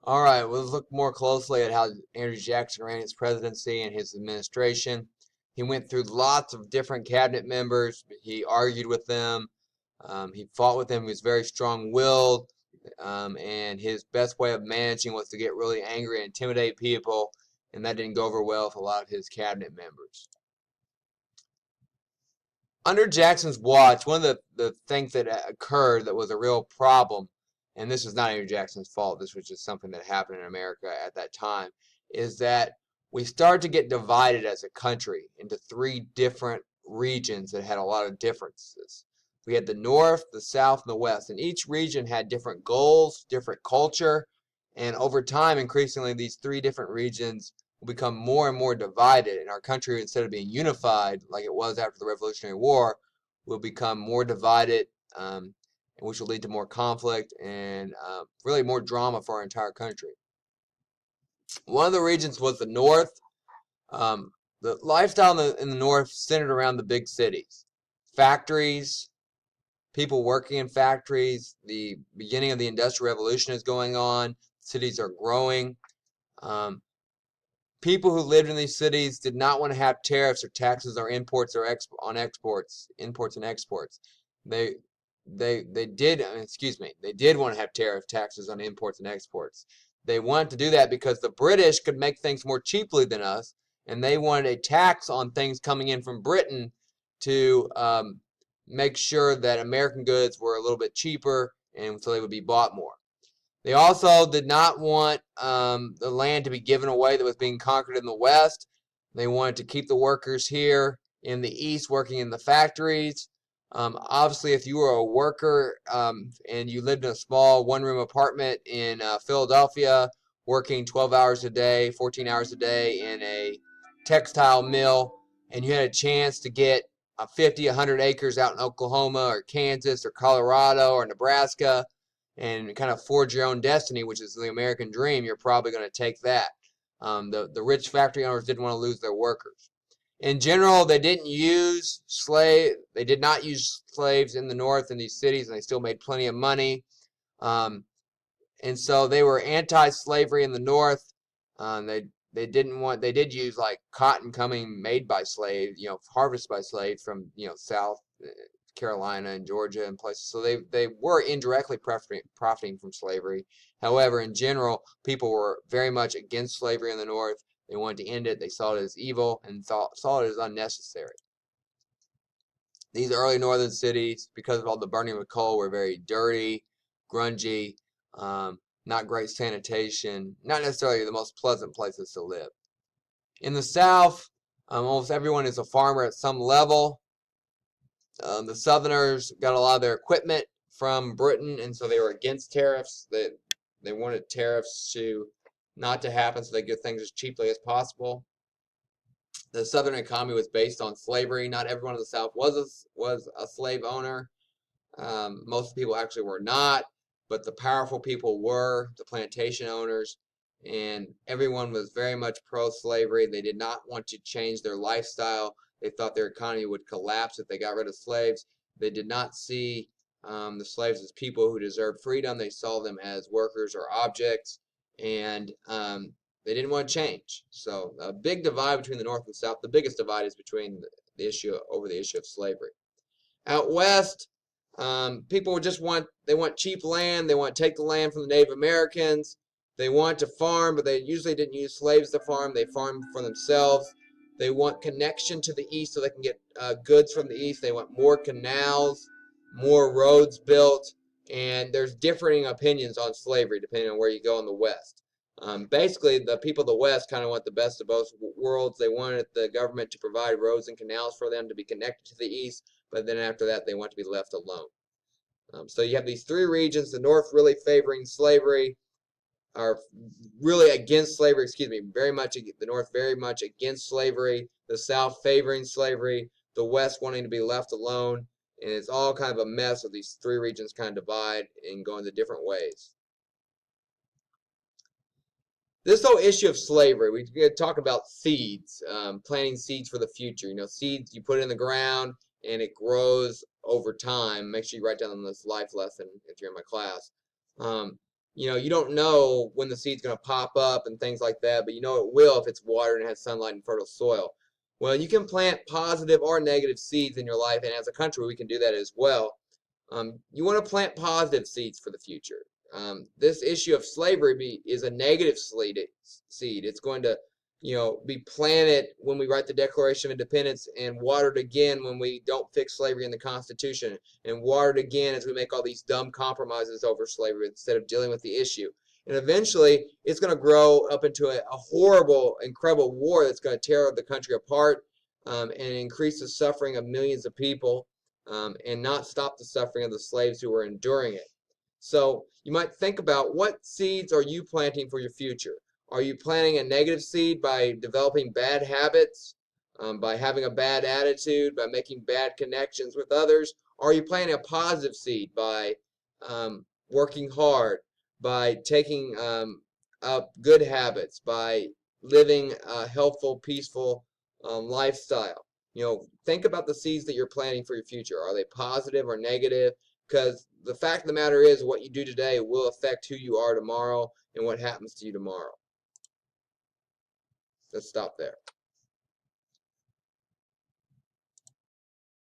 All right, well, let's look more closely at how Andrew Jackson ran his presidency and his administration. He went through lots of different cabinet members. He argued with them. He fought with them. He was very strong-willed, and his best way of managing was to get really angry and intimidate people, and that didn't go over well with a lot of his cabinet members. Under Jackson's watch, one of the things that occurred that was a real problem, and this was not Andrew Jackson's fault, this was just something that happened in America at that time, is that we started to get divided as a country into three different regions that had a lot of differences. We had the North, the South, and the West, and each region had different goals, different culture, and over time, increasingly, these three different regions will become more and more divided, and our country, instead of being unified like it was after the Revolutionary War, will become more divided, which will lead to more conflict and really more drama for our entire country. One of the regions was the North. The lifestyle in the North centered around the big cities, factories, people working in factories. The beginning of the Industrial Revolution is going on. Cities are growing. People who lived in these cities did not want to have tariffs or taxes or imports or imports and exports. They did, excuse me, they did want to have tariff taxes on imports and exports. They wanted to do that because the British could make things more cheaply than us, and they wanted a tax on things coming in from Britain to make sure that American goods were a little bit cheaper, and so they would be bought more. They also did not want the land to be given away that was being conquered in the West. They wanted to keep the workers here in the East working in the factories. Obviously, if you were a worker and you lived in a small one-room apartment in Philadelphia, working 12 hours a day, 14 hours a day in a textile mill, and you had a chance to get 50, 100 acres out in Oklahoma or Kansas or Colorado or Nebraska, and kind of forge your own destiny, which is the American dream, you're probably going to take that. The rich factory owners didn't want to lose their workers. In general, they did not use slaves in the North in these cities, and they still made plenty of money. And so they were anti-slavery in the North. They did use like cotton made by slaves, harvested by slaves from South Carolina and Georgia and places. So they were indirectly profiting from slavery. However, in general, people were very much against slavery in the North. They wanted to end it. They saw it as evil and saw it as unnecessary. These early northern cities, because of all the burning of coal, were very dirty, grungy, not great sanitation, not necessarily the most pleasant places to live. In the South, almost everyone is a farmer at some level. The Southerners got a lot of their equipment from Britain, and so they were against tariffs. They wanted tariffs not to happen, so they get things as cheaply as possible. The Southern economy was based on slavery. Not everyone in the South was a slave owner. Most people actually were not, but the powerful people were, the plantation owners, and everyone was very much pro-slavery. They did not want to change their lifestyle. They thought their economy would collapse if they got rid of slaves. They did not see the slaves as people who deserved freedom. They saw them as workers or objects, and they didn't want to change. So a big divide between the North and South. The biggest divide is between the issue of slavery. Out west, people want cheap land. They want to take the land from the Native Americans. They want to farm, but they usually didn't use slaves to farm. They farmed for themselves. They want connection to the east so they can get goods from the east. They want more canals, more roads built, and there's differing opinions on slavery depending on where you go in the west. Basically, the people of the West kind of want the best of both worlds. They wanted the government to provide roads and canals for them to be connected to the East, but then after that, they want to be left alone. So you have these three regions, the North really favoring slavery, or really against slavery, the North very much against slavery, the South favoring slavery, the West wanting to be left alone, and it's all kind of a mess of these three regions kind of divide and go into different ways. This whole issue of slavery, we could talk about seeds, planting seeds for the future. Seeds you put in the ground and it grows over time. Make sure you write down this life lesson if you're in my class. you don't know when the seed's going to pop up and things like that, but you know it will if it's watered and has sunlight and fertile soil. Well, you can plant positive or negative seeds in your life, and as a country, we can do that as well. You want to plant positive seeds for the future. This issue of slavery is a negative seed. It's going to, be planted when we write the Declaration of Independence and watered again when we don't fix slavery in the Constitution, and watered again as we make all these dumb compromises over slavery instead of dealing with the issue. And eventually, it's going to grow up into a horrible, incredible war that's going to tear the country apart and increase the suffering of millions of people. And not stop the suffering of the slaves who were enduring it. So you might think about, what seeds are you planting for your future? Are you planting a negative seed by developing bad habits, by having a bad attitude, by making bad connections with others? Or are you planting a positive seed by working hard, by taking up good habits, by living a healthful, peaceful lifestyle? Think about the seeds that you're planting for your future. Are they positive or negative? Because the fact of the matter is, what you do today will affect who you are tomorrow and what happens to you tomorrow. Let's stop there.